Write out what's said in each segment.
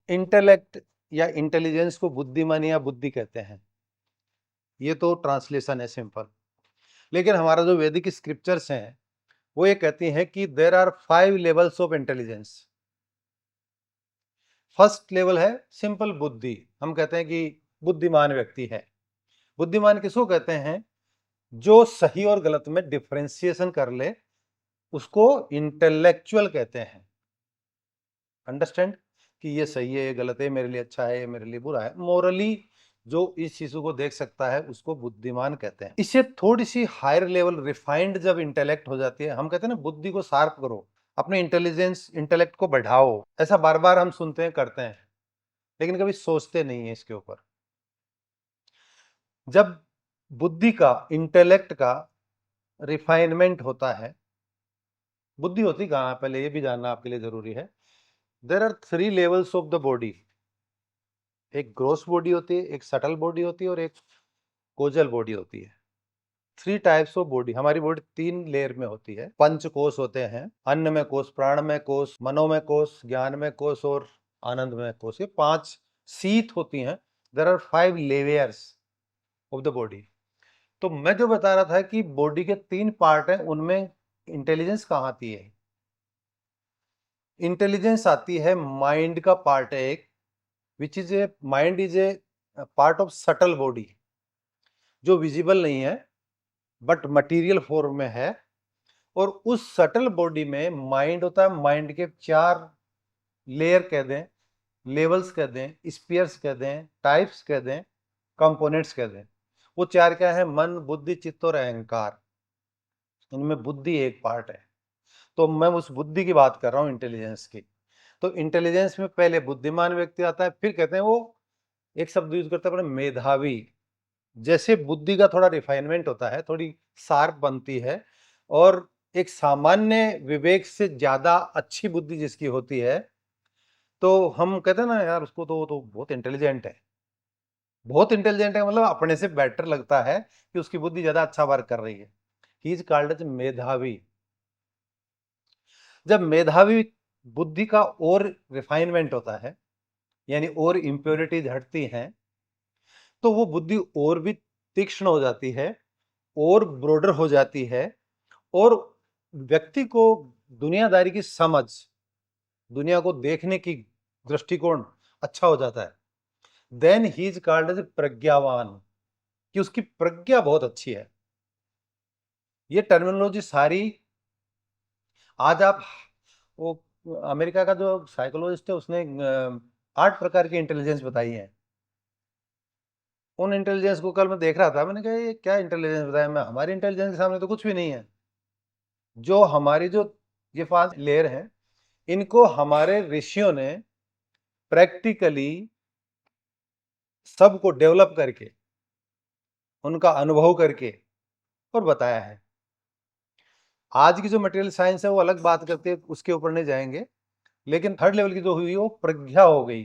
Intellect या intelligence को बुद्धिमानी या बुद्धि कहते हैं। ये तो ट्रांसलेशन है सिंपल। लेकिन हमारा जो वैदिक स्क्रिप्चर्स हैं वो ये कहती हैं कि there are 5 levels of intelligence. First level है सिंपल बुद्धि। हम कहते हैं कि बुद्धिमान व्यक्ति है। बुद्धिमान किसको कहते हैं? जो सही और गलत में डिफरेंशिएशन कर ले, उसको इंटेलेक्चुअल कहते हैं। अंडरस्टैंड कि ये सही है, ये गलत है, मेरे लिए अच्छा है, ये मेरे लिए बुरा है। मोरली जो इस चीज को देख सकता है उसको बुद्धिमान कहते हैं। इससे थोड़ी सी हायर लेवल रिफाइंड जब इंटेलेक्ट हो जाती है, हम कहते हैं ना बुद्धि को शार्प करो, अपने इंटेलिजेंस इंटेलेक्ट को बढ़ाओ। ऐसा बार बार हम सुनते हैं, करते हैं, लेकिन कभी सोचते नहीं है इसके ऊपर। जब बुद्धि का, इंटेलेक्ट का रिफाइनमेंट होता है, बुद्धि होती कहाँ, पहले ये भी जानना आपके लिए जरूरी है। There are 3 levels of the body. एक ग्रोस बॉडी होती है, एक सटल बॉडी होती है और एक कोजल बॉडी होती है। 3 टाइप्स ऑफ बॉडी। हमारी बॉडी 3 लेयर में होती है। पंच कोश होते हैं, अन्न में कोश, प्राण में कोश, मनो में कोश, ज्ञान में कोश और आनंद में कोश। ये 5 शीत होती हैं। There are 5 layers of the body. तो मैं जो बता रहा था कि बॉडी के 3 पार्ट हैं, उनमें इंटेलिजेंस कहाँ आती है? इंटेलिजेंस आती है माइंड का पार्ट है एक, which is a, mind is a part of subtle body, जो विजिबल नहीं है बट मटेरियल फॉर्म में है। और उस सटल बॉडी में माइंड होता है। माइंड के 4 लेयर कह दें, लेवल्स कह दें, स्पीयर्स कह दें, टाइप्स कह दें, कंपोनेंट्स कह दें। वो 4 क्या है? मन, बुद्धि, चित्त और अहंकार। इनमें बुद्धि एक पार्ट है। तो मैं उस बुद्धि की बात कर रहा हूं, इंटेलिजेंस की। तो इंटेलिजेंस में पहले बुद्धिमान व्यक्ति आता है, फिर कहते हैं वो एक शब्द यूज करते हैं अपने, मेधावी। जैसे बुद्धि का थोड़ा रिफाइनमेंट होता है, थोड़ी शार्प बनती है, और एक सामान्य विवेक से ज्यादा अच्छी बुद्धि जिसकी होती है, तो हम कहते हैं ना यार उसको तो वो तो बहुत इंटेलिजेंट है। बहुत इंटेलिजेंट है मतलब अपने से बेटर लगता है कि उसकी बुद्धि ज्यादा अच्छा वर्क कर रही है। ही इज कॉल्ड एज मेधावी। जब मेधावी बुद्धि का और रिफाइनमेंट होता है, यानी और इंप्योरिटीज हटती हैं, तो वो बुद्धि और भी तीक्ष्ण हो जाती है, और ब्रॉडर हो जाती है, और व्यक्ति को दुनियादारी की समझ, दुनिया को देखने की दृष्टिकोण अच्छा हो जाता है। Then he is called as प्रज्ञावान, कि उसकी प्रज्ञा बहुत अच्छी है। ये टर्मिनोलॉजी सारी आज आप, वो अमेरिका का जो साइकोलॉजिस्ट है उसने 8 प्रकार की इंटेलिजेंस बताई है। उन इंटेलिजेंस को कल मैं देख रहा था, मैंने कहा ये क्या इंटेलिजेंस बताया, मैं हमारी इंटेलिजेंस के सामने तो कुछ भी नहीं है। जो हमारी जो ये 5 लेयर हैं, इनको हमारे ऋषियों ने प्रैक्टिकली सबको डेवलप करके, उनका अनुभव करके और बताया है। आज की जो मटेरियल साइंस है वो अलग बात करते हैं, उसके ऊपर नहीं जाएंगे। लेकिन थर्ड लेवल की जो हुई वो प्रज्ञा हो गई।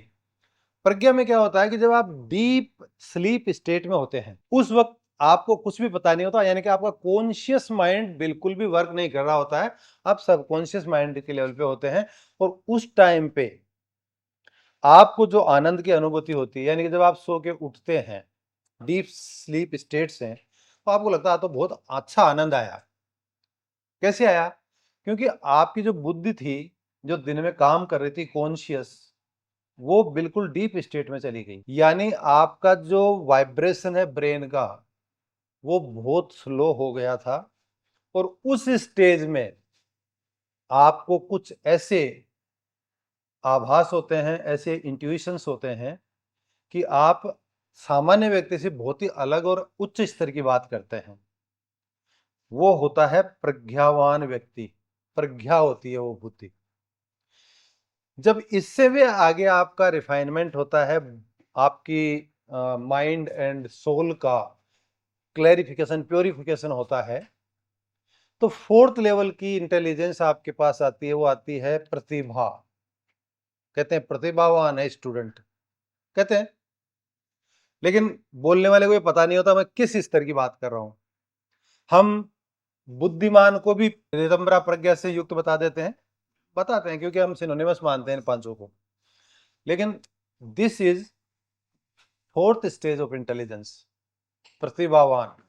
प्रज्ञा में क्या होता है कि जब आप डीप स्लीप स्टेट में होते हैं, उस वक्त आपको कुछ भी पता नहीं होता, यानी कि आपका कॉन्शियस माइंड बिल्कुल भी वर्क नहीं कर रहा होता है। आप सबकॉन्शियस माइंड के लेवल पे होते हैं, और उस टाइम पे आपको जो आनंद की अनुभूति होती है, यानी कि जब आप सो के उठते हैं डीप स्लीप स्टेट से, तो आपको लगता है तो बहुत अच्छा आनंद आया। कैसे आया? क्योंकि आपकी जो बुद्धि थी, जो दिन में काम कर रही थी कॉन्शियस, वो बिल्कुल डीप स्टेट में चली गई। यानी आपका जो वाइब्रेशन है ब्रेन का, वो बहुत स्लो हो गया था। और उस स्टेज में आपको कुछ ऐसे आभास होते हैं, ऐसे इंट्यूशंस होते हैं कि आप सामान्य व्यक्ति से बहुत ही अलग और उच्च स्तर की बात करते हैं। वो होता है प्रज्ञावान व्यक्ति। प्रज्ञा होती है वो बुद्धि। जब इससे भी आगे आपका रिफाइनमेंट होता है, आपकी माइंड एंड सोल का क्लैरिफिकेशन, प्योरिफिकेशन होता है, तो 4th लेवल की इंटेलिजेंस आपके पास आती है। वो आती है प्रतिभा। कहते हैं प्रतिभावान है स्टूडेंट, कहते हैं। लेकिन बोलने वाले को ये पता नहीं होता मैं किस स्तर की बात कर रहा हूं। हम बुद्धिमान को भी नितंबरा प्रज्ञा से युक्त बता देते हैं, बताते हैं, क्योंकि हम सिनोनिमस मानते हैं इन 5 को। लेकिन this is fourth stage of intelligence, प्रतिभावान।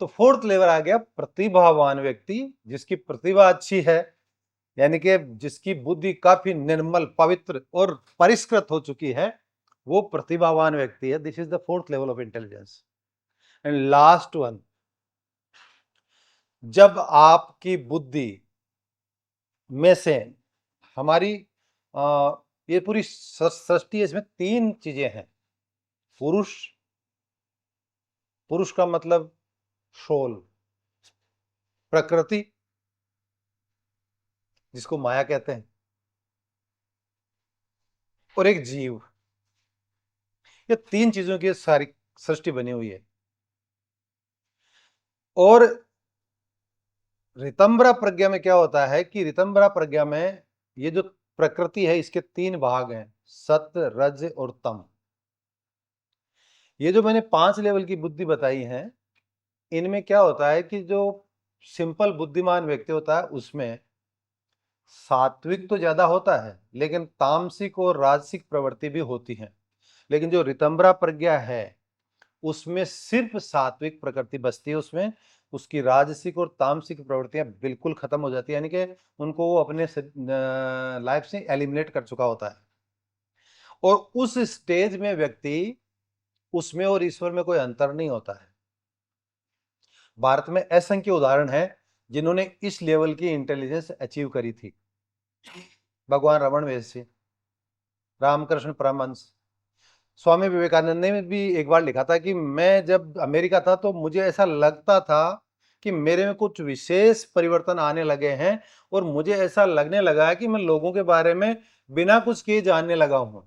तो फोर्थ लेवल आ गया प्रतिभावान व्यक्ति, जिसकी प्रतिभा अच्छी है, यानी कि जिसकी बुद्धि काफी निर्मल, पवित्र और परिष्कृत हो चुकी है, वो प्रतिभावान व्यक्ति है। This is the fourth level of intelligence. And last one, जब आपकी बुद्धि में से हमारी ये पूरी सृष्टि है, इसमें तीन चीजें हैं। पुरुष, पुरुष का मतलब सोल, प्रकृति जिसको माया कहते हैं, और एक जीव। ये तीन चीजों की सारी सृष्टि बनी हुई है। और ऋतंभरा प्रज्ञा में क्या होता है कि ऋतंभरा प्रज्ञा में ये जो प्रकृति है, इसके तीन भाग हैं, सत्व, रज और तम। ये जो मैंने 5 लेवल की बुद्धि बताई है, इनमें क्या होता है कि जो सिंपल बुद्धिमान व्यक्ति होता है, उसमें सात्विक तो ज्यादा होता है, लेकिन तामसिक और राजसिक प्रवृत्ति भी होती है। लेकिन जो ऋतंभरा प्रज्ञा है, उसमें सिर्फ सात्विक प्रकृति बसती है, उसमें उसकी राजसिक और तामसिक प्रवृत्तियां बिल्कुल खत्म हो जाती है, यानी कि उनको वो अपने लाइफ से एलिमिनेट कर चुका होता है। और उस स्टेज में व्यक्ति, उसमें और ईश्वर में कोई अंतर नहीं होता है। भारत में असंख्य उदाहरण है जिन्होंने इस लेवल की इंटेलिजेंस अचीव करी थी। भगवान रमन महर्षि, रामकृष्ण परमहंस, स्वामी विवेकानंद ने भी एक बार लिखा था कि मैं जब अमेरिका था तो मुझे ऐसा लगता था कि मेरे में कुछ विशेष परिवर्तन आने लगे हैं, और मुझे ऐसा लगने लगा है कि मैं लोगों के बारे में बिना कुछ किए जानने लगा हूं।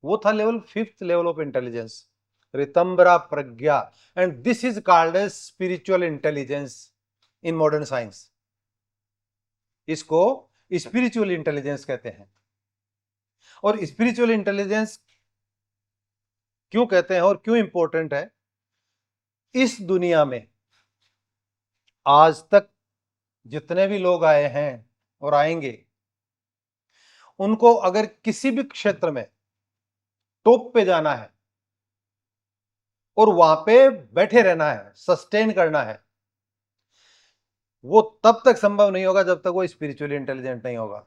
वो था level, fifth level of intelligence, ऋतंभरा प्रज्ञा। And this is called as spiritual intelligence in modern science. इसको स्पिरिचुअल इंटेलिजेंस कहते हैं। और स्पिरिचुअल इंटेलिजेंस क्यों कहते हैं और क्यों इंपॉर्टेंट है? इस दुनिया में आज तक जितने भी लोग आए हैं और आएंगे, उनको अगर किसी भी क्षेत्र में टॉप पे जाना है और वहां पे बैठे रहना है, सस्टेन करना है, वो तब तक संभव नहीं होगा जब तक वो स्पिरिचुअली इंटेलिजेंट नहीं होगा।